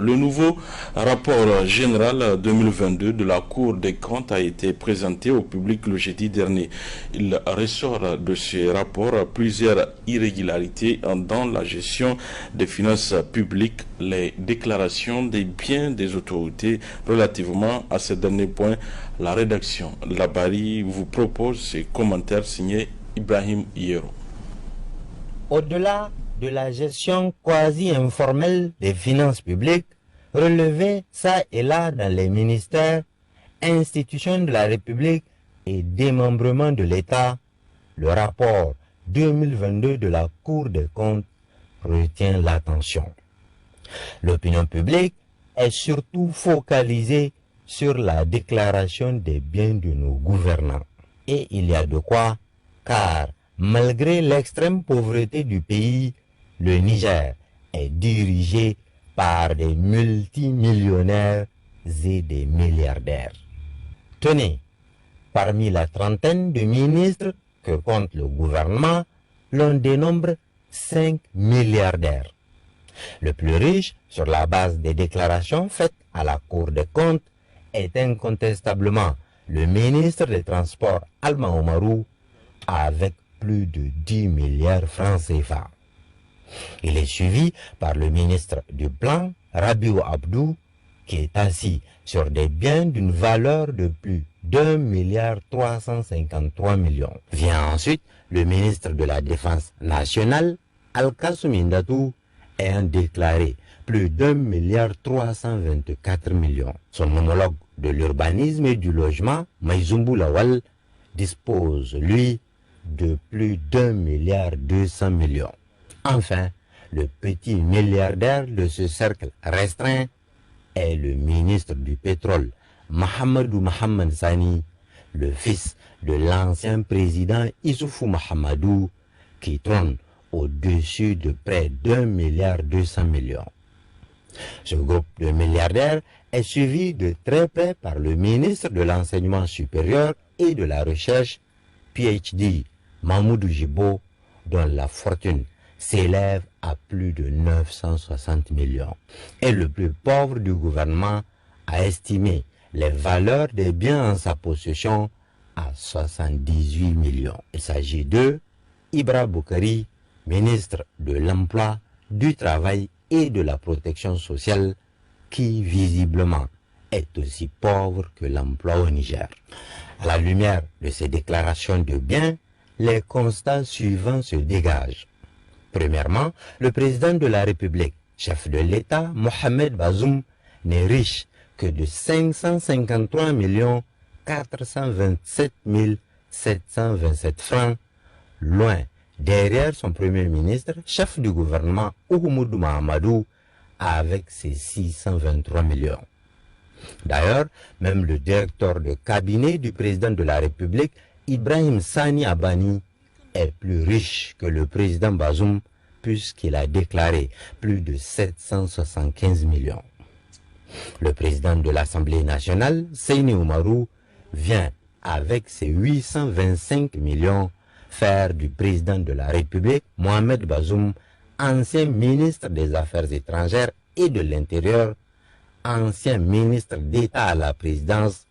Le nouveau rapport général 2022 de la Cour des comptes a été présenté au public le jeudi dernier. Il ressort de ce rapport plusieurs irrégularités dans la gestion des finances publiques, les déclarations des biens des autorités relativement à ce dernier point. La rédaction Labari vous propose ces commentaires signés Ibrahim Yero. Au-delà de la gestion quasi-informelle des finances publiques, relevée ça et là dans les ministères, institutions de la République et démembrement de l'État, le rapport 2022 de la Cour des comptes retient l'attention. L'opinion publique est surtout focalisée sur la déclaration des biens de nos gouvernants. Et il y a de quoi, car malgré l'extrême pauvreté du pays, le Niger est dirigé par des multimillionnaires et des milliardaires. Tenez, parmi la trentaine de ministres que compte le gouvernement, l'on dénombre 5 milliardaires. Le plus riche, sur la base des déclarations faites à la Cour des comptes, est incontestablement le ministre des Transports Alma Oumarou, avec plus de 10 milliards francs CFA. Il est suivi par le ministre du Plan, Rabiou Abdou, qui est assis sur des biens d'une valeur de plus d'1,353 milliard. Vient ensuite le ministre de la Défense nationale, Al-Kassoum Indatou, ayant déclaré plus d'1,324 milliard. Son homologue de l'urbanisme et du logement, Maïzoumbou Lawal, dispose, lui, de plus d'1,2 milliard. Enfin, le petit milliardaire de ce cercle restreint est le ministre du pétrole, Mahamadou Mohamed Sani, le fils de l'ancien président Issoufou Mahamadou, qui trône au-dessus de près d'1,2 milliard. Ce groupe de milliardaires est suivi de très près par le ministre de l'Enseignement supérieur et de la Recherche, PhD, Mahmoudou Jibo, dont la fortune s'élève à plus de 960 millions. Et le plus pauvre du gouvernement a estimé les valeurs des biens en sa possession à 78 millions. Il s'agit de Ibra Boukari, ministre de l'Emploi, du Travail et de la Protection sociale, qui visiblement est aussi pauvre que l'emploi au Niger. À la lumière de ces déclarations de biens, les constats suivants se dégagent. Premièrement, le président de la République, chef de l'État, Mohamed Bazoum, n'est riche que de 553 427 727 francs, loin derrière son premier ministre, chef du gouvernement, Oumoudou Mahamadou, avec ses 623 millions. D'ailleurs, même le directeur de cabinet du président de la République, Ibrahim Sani Abani, est plus riche que le président Bazoum, puisqu'il a déclaré plus de 775 millions. Le président de l'Assemblée nationale, Seyni Oumarou, vient avec ses 825 millions faire du président de la République, Mohamed Bazoum, ancien ministre des Affaires étrangères et de l'Intérieur, ancien ministre d'État à la présidence,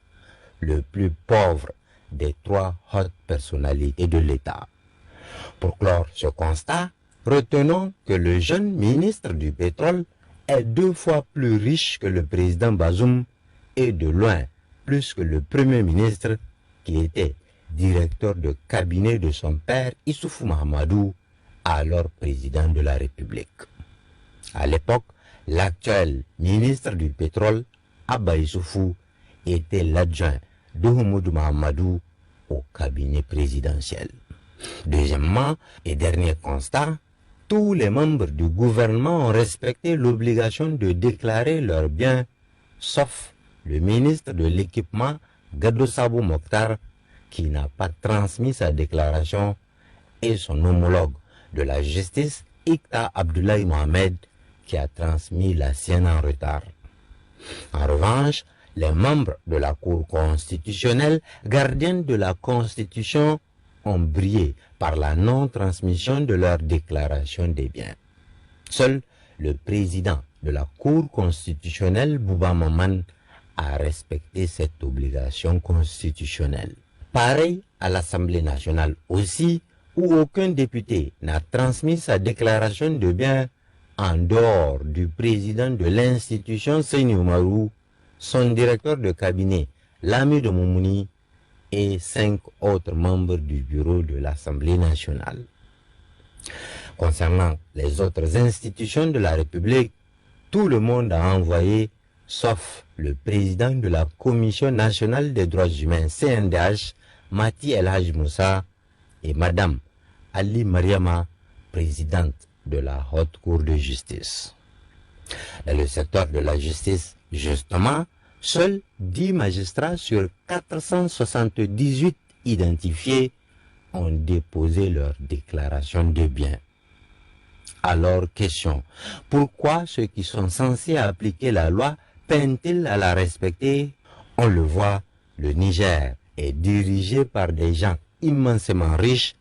le plus pauvre des trois hautes personnalités de l'État. Pour clore ce constat, retenons que le jeune ministre du pétrole est 2 fois plus riche que le président Bazoum et de loin plus que le premier ministre qui était directeur de cabinet de son père Issoufou Mahamadou, alors président de la République. À l'époque, l'actuel ministre du pétrole, Abba Issoufou, était l'adjoint d'Oumoudou Mahamadou au cabinet présidentiel. Deuxièmement, et dernier constat, tous les membres du gouvernement ont respecté l'obligation de déclarer leurs biens, sauf le ministre de l'équipement, Gado Sabo Mokhtar, qui n'a pas transmis sa déclaration, et son homologue de la justice, Ikta Abdoulaye Mohamed, qui a transmis la sienne en retard. En revanche, les membres de la Cour constitutionnelle, gardienne de la Constitution, ont brillé par la non-transmission de leur déclaration des biens. Seul le président de la Cour constitutionnelle, Bouba Maman, a respecté cette obligation constitutionnelle. Pareil à l'Assemblée nationale aussi, où aucun député n'a transmis sa déclaration de biens en dehors du président de l'institution Seyni Oumarou, son directeur de cabinet Lamido Moumouni et 5 autres membres du bureau de l'Assemblée nationale. Concernant les autres institutions de la République, tout le monde a envoyé, sauf le président de la Commission nationale des droits humains CNDH, Mati El Haj Moussa, et Madame Ali Mariama, présidente de la Haute Cour de justice. Dans le secteur de la justice, justement, seuls 10 magistrats sur 478 identifiés ont déposé leur déclaration de biens. Alors, question, pourquoi ceux qui sont censés appliquer la loi peinent-ils à la respecter? On le voit, le Niger est dirigé par des gens immensément riches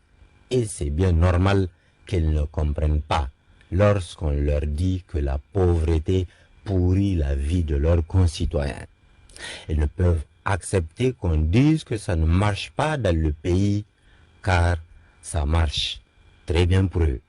et c'est bien normal qu'ils ne comprennent pas lorsqu'on leur dit que la pauvreté pourrit la vie de leurs concitoyens. Ils ne peuvent accepter qu'on dise que ça ne marche pas dans le pays car ça marche très bien pour eux.